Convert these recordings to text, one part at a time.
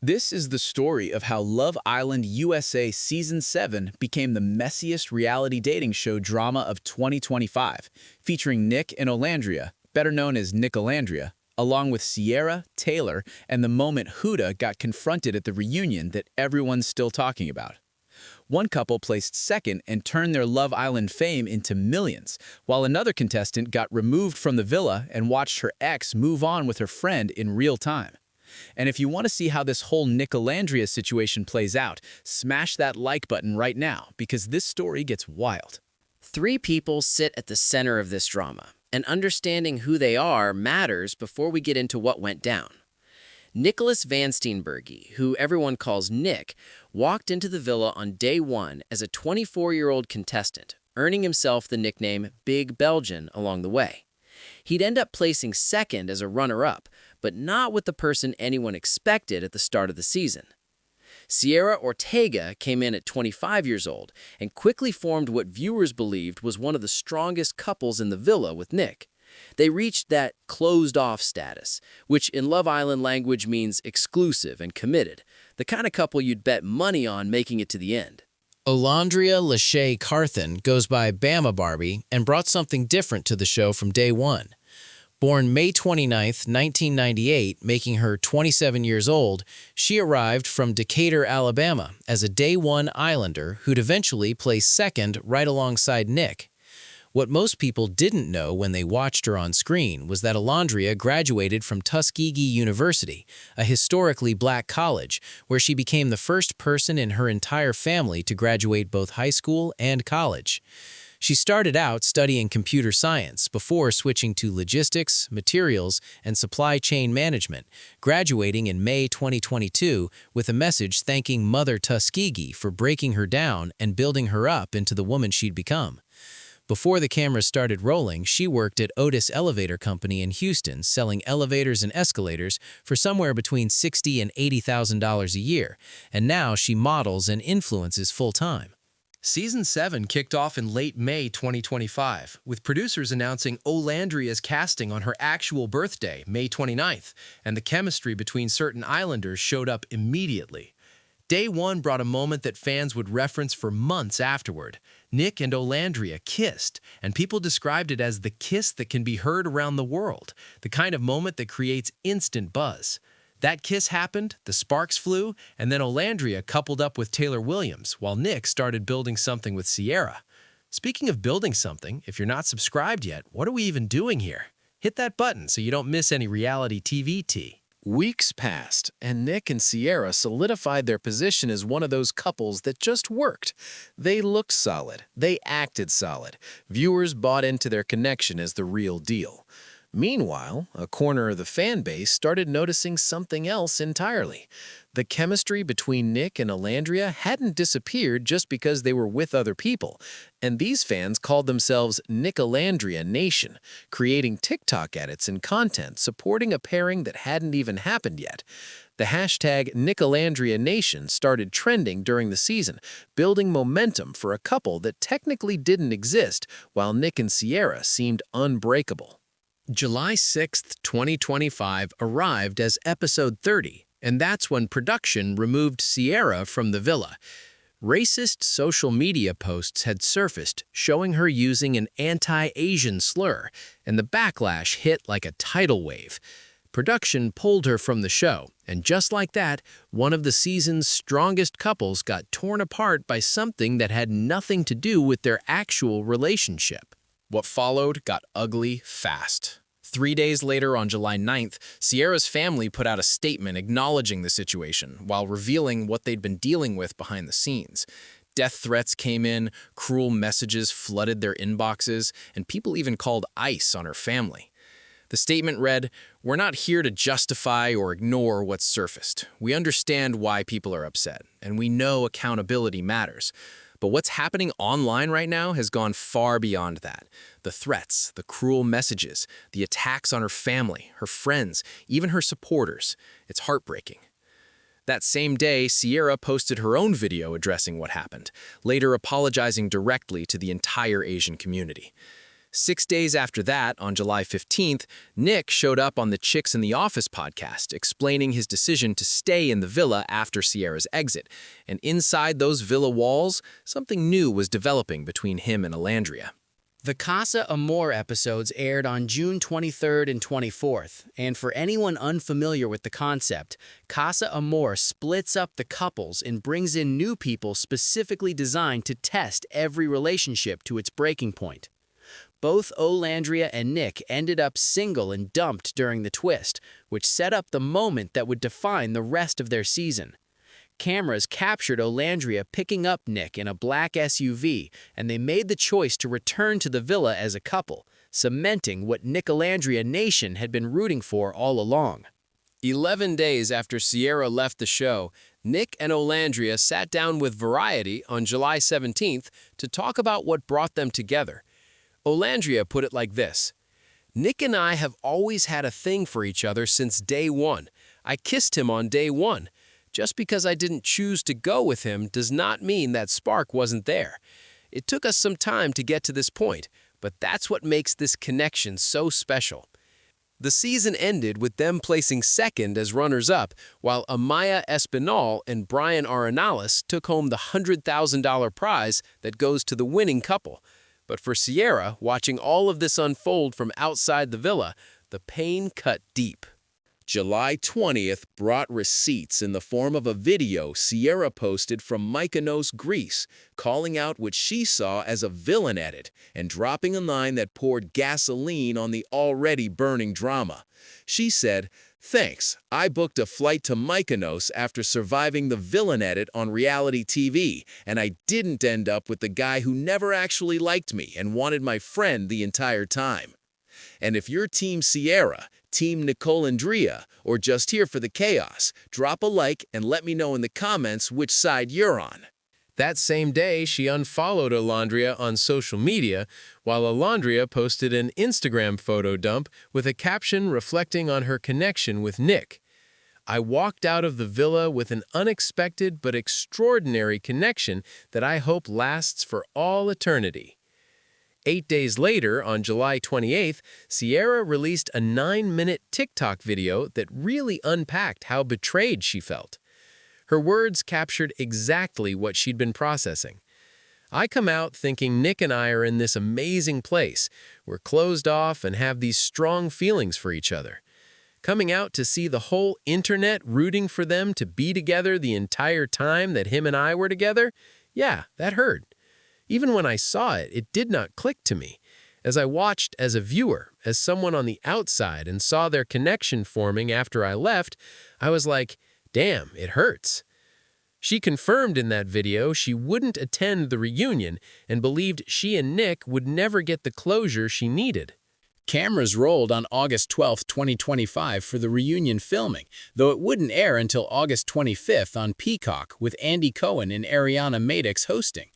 This is the story of how Love Island USA Season 7 became the messiest reality dating show drama of 2025, featuring Nick and Olandria, better known as Nicolandria, along with Cierra, Taylor, and the moment Huda got confronted at the reunion that everyone's still talking about. One couple placed second and turned their Love Island fame into millions, while another contestant got removed from the villa and watched her ex move on with her friend in real time. And if you want to see how this whole Nicolandria situation plays out, smash that like button right now, because this story gets wild. Three people sit at the center of this drama, and understanding who they are matters before we get into what went down. Nicholas Van Steenberge, who everyone calls Nick, walked into the villa on day one as a 24-year-old contestant, earning himself the nickname Big Belgian along the way. He'd end up placing second as a runner-up, but not with the person anyone expected at the start of the season. Cierra Ortega came in at 25 years old and quickly formed what viewers believed was one of the strongest couples in the villa with Nick. They reached that closed-off status, which in Love Island language means exclusive and committed, the kind of couple you'd bet money on making it to the end. Olandria Lachey Carthan goes by Bama Barbie and brought something different to the show from day one. Born May 29, 1998, making her 27 years old, she arrived from Decatur, Alabama, as a Day One Islander who'd eventually place second right alongside Nick. What most people didn't know when they watched her on screen was that Alandrea graduated from Tuskegee University, a historically black college, where she became the first person in her entire family to graduate both high school and college. She started out studying computer science before switching to logistics, materials, and supply chain management, graduating in May 2022 with a message thanking Mother Tuskegee for breaking her down and building her up into the woman she'd become. Before the cameras started rolling, she worked at Otis Elevator Company in Houston, selling elevators and escalators for somewhere between $60,000 and $80,000 a year, and now she models and influences full-time. Season 7 kicked off in late May 2025, with producers announcing Olandria's casting on her actual birthday, May 29th, and the chemistry between certain islanders showed up immediately. Day one brought a moment that fans would reference for months afterward. Nick and Olandria kissed, and people described it as the kiss that can be heard around the world, the kind of moment that creates instant buzz. That kiss happened, the sparks flew, and then Olandria coupled up with Taylor Williams, while Nick started building something with Cierra. Speaking of building something, if you're not subscribed yet, what are we even doing here? Hit that button so you don't miss any reality TV tea. Weeks passed, and Nick and Cierra solidified their position as one of those couples that just worked. They looked solid. They acted solid. Viewers bought into their connection as the real deal. Meanwhile, a corner of the fan base started noticing something else entirely. The chemistry between Nick and Alandrea hadn't disappeared just because they were with other people, and these fans called themselves Nicolandria Nation, creating TikTok edits and content supporting a pairing that hadn't even happened yet. The hashtag Nicolandria Nation started trending during the season, building momentum for a couple that technically didn't exist, while Nick and Cierra seemed unbreakable. July 6, 2025 arrived as episode 30, and that's when production removed Cierra from the villa. Racist social media posts had surfaced showing her using an anti-Asian slur, and the backlash hit like a tidal wave. Production pulled her from the show, and just like that, one of the season's strongest couples got torn apart by something that had nothing to do with their actual relationship. What followed got ugly fast. 3 days later, on July 9th, Cierra's family put out a statement acknowledging the situation while revealing what they'd been dealing with behind the scenes. Death threats came in, cruel messages flooded their inboxes, and people even called ICE on her family. The statement read, "We're not here to justify or ignore what's surfaced. We understand why people are upset, and we know accountability matters. But what's happening online right now has gone far beyond that. The threats, the cruel messages, the attacks on her family, her friends, even her supporters. It's heartbreaking." That same day, Cierra posted her own video addressing what happened, later apologizing directly to the entire Asian community. 6 days after that, on July 15th, Nick showed up on the Chicks in the Office podcast, explaining his decision to stay in the villa after Cierra's exit. And inside those villa walls, something new was developing between him and Alandrea. The Casa Amor episodes aired on June 23rd and 24th, and for anyone unfamiliar with the concept, Casa Amor splits up the couples and brings in new people specifically designed to test every relationship to its breaking point. Both Olandria and Nick ended up single and dumped during the twist, which set up the moment that would define the rest of their season. Cameras captured Olandria picking up Nick in a black SUV, and they made the choice to return to the villa as a couple, cementing what Nicolandria Nation had been rooting for all along. 11 days after Cierra left the show, Nick and Olandria sat down with Variety on July 17th to talk about what brought them together. Olandria put it like this: "Nick and I have always had a thing for each other since day one. I kissed him on day one. Just because I didn't choose to go with him does not mean that spark wasn't there. It took us some time to get to this point, but that's what makes this connection so special." The season ended with them placing second as runners-up, while Amaya Espinal and Brian Arenales took home the $100,000 prize that goes to the winning couple. But for Cierra, watching all of this unfold from outside the villa, the pain cut deep. July 20th brought receipts in the form of a video Cierra posted from Mykonos, Greece, calling out what she saw as a villain edit and dropping a line that poured gasoline on the already burning drama. She said, "Thanks, I booked a flight to Mykonos after surviving the villain edit on reality TV, and I didn't end up with the guy who never actually liked me and wanted my friend the entire time." And if you're Team Cierra, Team Nicolandria, or just here for the chaos, drop a like and let me know in the comments which side you're on. That same day, she unfollowed Alandrea on social media, while Alandrea posted an Instagram photo dump with a caption reflecting on her connection with Nick. "I walked out of the villa with an unexpected but extraordinary connection that I hope lasts for all eternity." 8 days later, on July 28th, Cierra released a 9-minute TikTok video that really unpacked how betrayed she felt. Her words captured exactly what she'd been processing. "I come out thinking Nick and I are in this amazing place. We're closed off and have these strong feelings for each other. Coming out to see the whole internet rooting for them to be together the entire time that him and I were together, yeah, that hurt. Even when I saw it, it did not click to me. As I watched as a viewer, as someone on the outside and saw their connection forming after I left, I was like, damn, it hurts." She confirmed in that video she wouldn't attend the reunion and believed she and Nick would never get the closure she needed. Cameras rolled on August 12, 2025 for the reunion filming, though it wouldn't air until August 25th on Peacock with Andy Cohen and Ariana Madix hosting.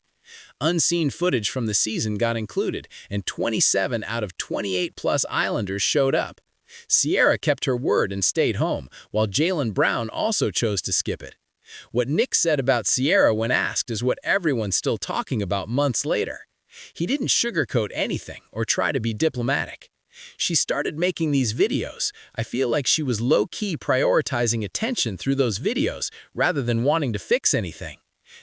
Unseen footage from the season got included, and 27 out of 28-plus Islanders showed up. Cierra kept her word and stayed home, while Jaylen Brown also chose to skip it. What Nick said about Cierra when asked is what everyone's still talking about months later. He didn't sugarcoat anything or try to be diplomatic. "She started making these videos. I feel like she was low-key prioritizing attention through those videos rather than wanting to fix anything."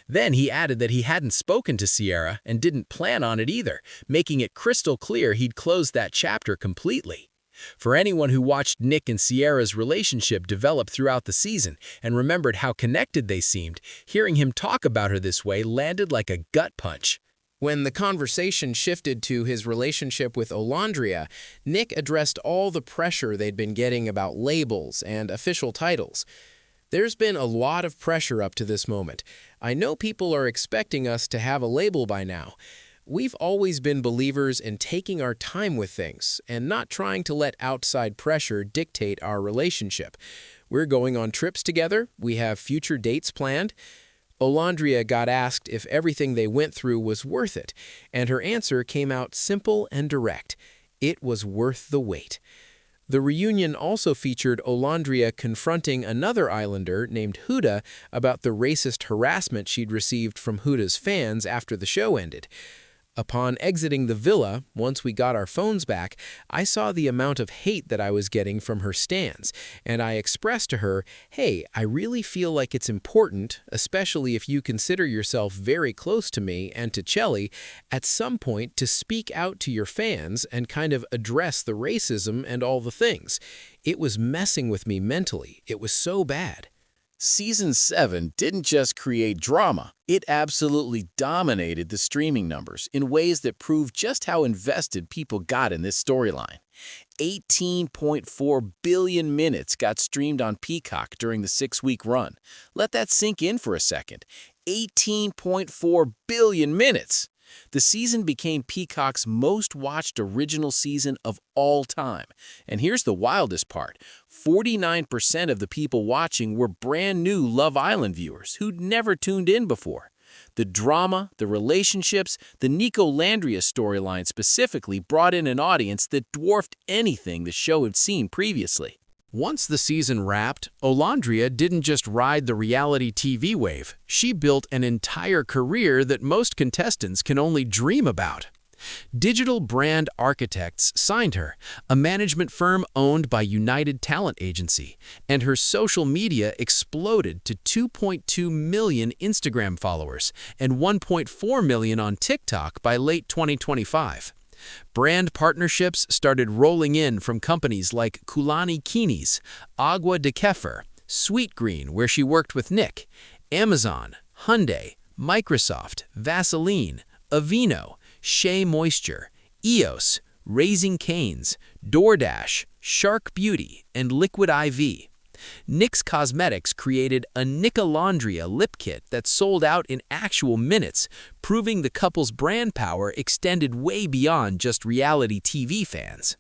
Then he added that he hadn't spoken to Cierra and didn't plan on it either, making it crystal clear he'd closed that chapter completely. For anyone who watched Nick and Cierra's relationship develop throughout the season and remembered how connected they seemed, hearing him talk about her this way landed like a gut punch. When the conversation shifted to his relationship with Olandria, Nick addressed all the pressure they'd been getting about labels and official titles. "There's been a lot of pressure up to this moment. I know people are expecting us to have a label by now. We've always been believers in taking our time with things and not trying to let outside pressure dictate our relationship. We're going on trips together. We have future dates planned." Olandria got asked if everything they went through was worth it, and her answer came out simple and direct. It was worth the wait. The reunion also featured Olandria confronting another Islander named Huda about the racist harassment she'd received from Huda's fans after the show ended. Upon exiting the villa, once we got our phones back, I saw the amount of hate that I was getting from her stans, and I expressed to her, hey, I really feel like it's important, especially if you consider yourself very close to me and to Chelly, at some point to speak out to your fans and kind of address the racism and all the things. It was messing with me mentally. It was so bad. Season 7 didn't just create drama, it absolutely dominated the streaming numbers in ways that prove just how invested people got in this storyline. 18.4 billion minutes got streamed on Peacock during the 6-week run. Let that sink in for a second. 18.4 billion minutes! The season became Peacock's most watched original season of all time. And here's the wildest part. 49% of the people watching were brand new Love Island viewers who'd never tuned in before. The drama, the relationships, the Nicolandria storyline specifically brought in an audience that dwarfed anything the show had seen previously. Once the season wrapped, Olandria didn't just ride the reality TV wave. She built an entire career that most contestants can only dream about. Digital Brand Architects signed her, a management firm owned by United Talent Agency, and her social media exploded to 2.2 million Instagram followers and 1.4 million on TikTok by late 2025. Brand partnerships started rolling in from companies like Kulani Kinis, Agua de Kefir, Sweetgreen, where she worked with Nick, Amazon, Hyundai, Microsoft, Vaseline, Aveeno, Shea Moisture, EOS, Raising Cane's, DoorDash, Shark Beauty, and Liquid IV. NYX Cosmetics created a Nicolandria lip kit that sold out in actual minutes, proving the couple's brand power extended way beyond just reality TV fans.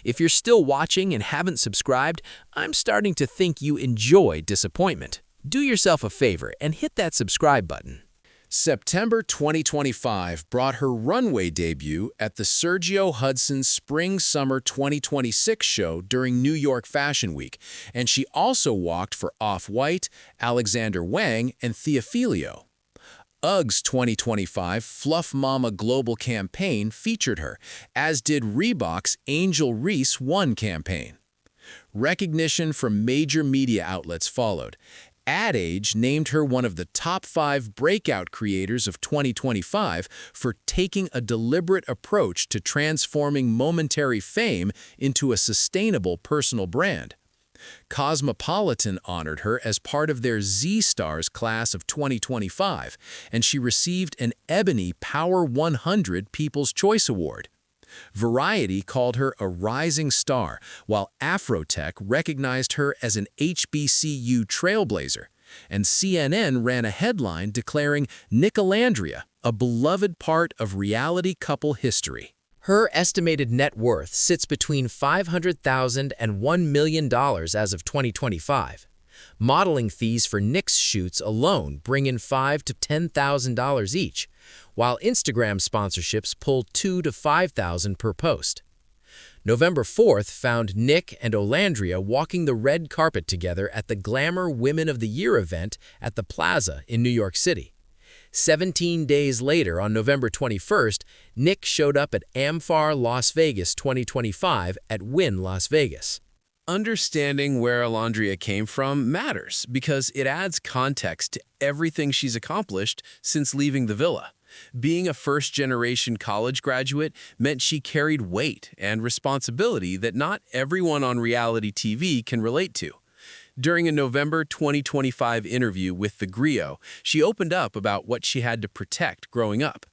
If you're still watching and haven't subscribed, I'm starting to think you enjoy disappointment. Do yourself a favor and hit that subscribe button. September 2025 brought her runway debut at the Sergio Hudson Spring-Summer 2026 show during New York Fashion Week, and she also walked for Off-White, Alexander Wang, and Theophilio. UGG's 2025 Fluff Mama Global campaign featured her, as did Reebok's Angel Reese One campaign. Recognition from major media outlets followed. Ad Age named her one of the top 5 breakout creators of 2025 for taking a deliberate approach to transforming momentary fame into a sustainable personal brand. Cosmopolitan honored her as part of their Z-Stars class of 2025, and she received an Ebony Power 100 People's Choice Award. Variety called her a rising star, while Afrotech recognized her as an HBCU trailblazer, and CNN ran a headline declaring Nicolandria a beloved part of reality couple history. Her estimated net worth sits between $500,000 and $1 million as of 2025. Modeling fees for NYX shoots alone bring in $5,000 to $10,000 each, while Instagram sponsorships pull $2,000 to $5,000 per post. November 4th found Nick and Olandria walking the red carpet together at the Glamour Women of the Year event at the Plaza in New York City. 17 days later, on November 21st, Nick showed up at Amphar Las Vegas 2025 at Wynn Las Vegas. Understanding where Alandrea came from matters because it adds context to everything she's accomplished since leaving the villa. Being a first-generation college graduate meant she carried weight and responsibility that not everyone on reality TV can relate to. During a November 2025 interview with The Griot, she opened up about what she had to protect growing up.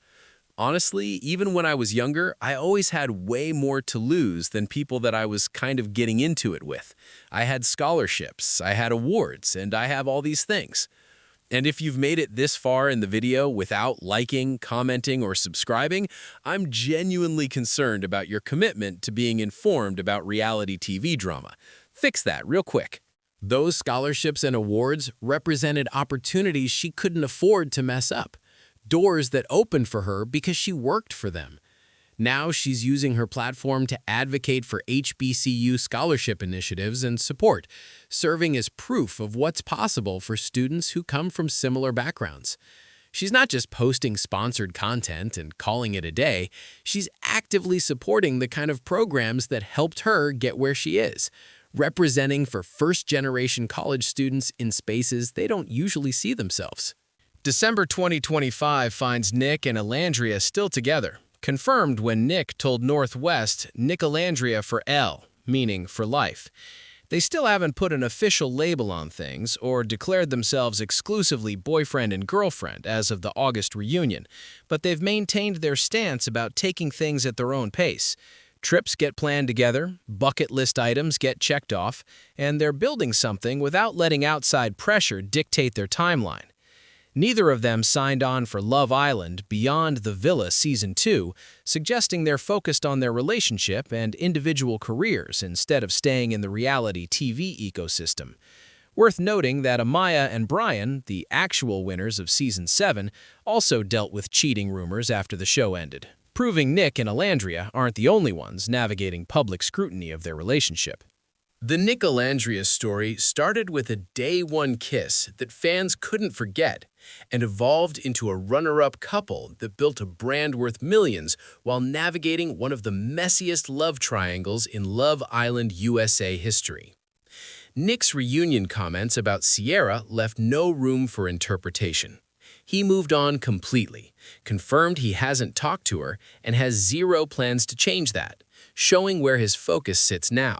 Honestly, even when I was younger, I always had way more to lose than people that I was kind of getting into it with. I had scholarships, I had awards, and I have all these things. And if you've made it this far in the video without liking, commenting, or subscribing, I'm genuinely concerned about your commitment to being informed about reality TV drama. Fix that real quick. Those scholarships and awards represented opportunities she couldn't afford to mess up. Doors that opened for her because she worked for them. Now she's using her platform to advocate for HBCU scholarship initiatives and support, serving as proof of what's possible for students who come from similar backgrounds. She's not just posting sponsored content and calling it a day, she's actively supporting the kind of programs that helped her get where she is, representing for first-generation college students in spaces they don't usually see themselves. December 2025 finds Nick and Alandrea still together, confirmed when Nick told Northwest Nicolandria for L, meaning for life. They still haven't put an official label on things or declared themselves exclusively boyfriend and girlfriend as of the August reunion, but they've maintained their stance about taking things at their own pace. Trips get planned together, bucket list items get checked off, and they're building something without letting outside pressure dictate their timeline. Neither of them signed on for Love Island Beyond the Villa Season 2, suggesting they're focused on their relationship and individual careers instead of staying in the reality TV ecosystem. Worth noting that Amaya and Brian, the actual winners of Season 7, also dealt with cheating rumors after the show ended, proving Nick and Alandrea aren't the only ones navigating public scrutiny of their relationship. The Nicolandria story started with a day-one kiss that fans couldn't forget and evolved into a runner-up couple that built a brand worth millions while navigating one of the messiest love triangles in Love Island USA history. Nick's reunion comments about Cierra left no room for interpretation. He moved on completely, confirmed he hasn't talked to her, and has zero plans to change that, showing where his focus sits now.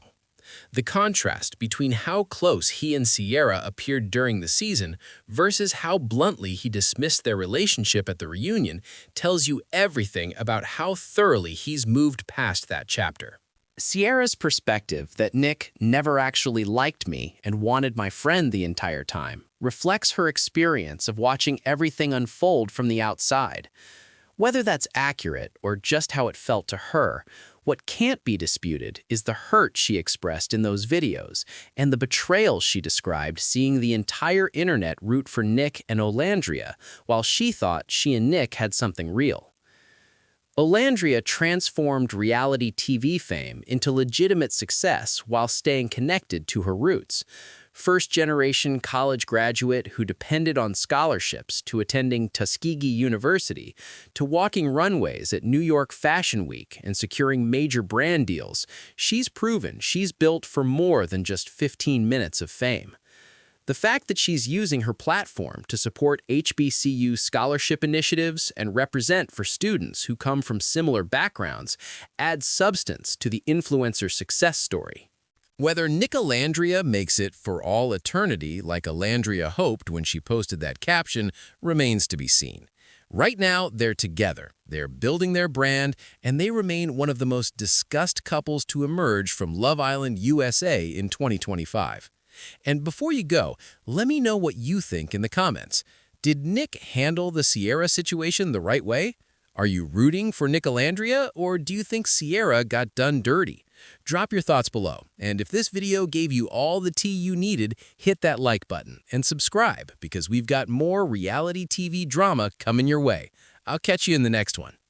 The contrast between how close he and Cierra appeared during the season versus how bluntly he dismissed their relationship at the reunion tells you everything about how thoroughly he's moved past that chapter. Cierra's perspective that Nick never actually liked me and wanted my friend the entire time reflects her experience of watching everything unfold from the outside. Whether that's accurate or just how it felt to her, what can't be disputed is the hurt she expressed in those videos and the betrayal she described seeing the entire internet root for Nick and Olandria while she thought she and Nick had something real. Olandria transformed reality TV fame into legitimate success while staying connected to her roots. First-generation college graduate who depended on scholarships to attending Tuskegee University, to walking runways at New York Fashion Week and securing major brand deals, she's proven she's built for more than just 15 minutes of fame. The fact that she's using her platform to support HBCU scholarship initiatives and represent for students who come from similar backgrounds adds substance to the influencer success story. Whether Nicolandria makes it for all eternity like Alandrea hoped when she posted that caption remains to be seen. Right now, they're together, they're building their brand, and they remain one of the most discussed couples to emerge from Love Island USA in 2025. And before you go, let me know what you think in the comments. Did Nick handle the Cierra situation the right way? Are you rooting for Nicolandria, or do you think Cierra got done dirty? Drop your thoughts below, and if this video gave you all the tea you needed, hit that like button and subscribe because we've got more reality TV drama coming your way. I'll catch you in the next one.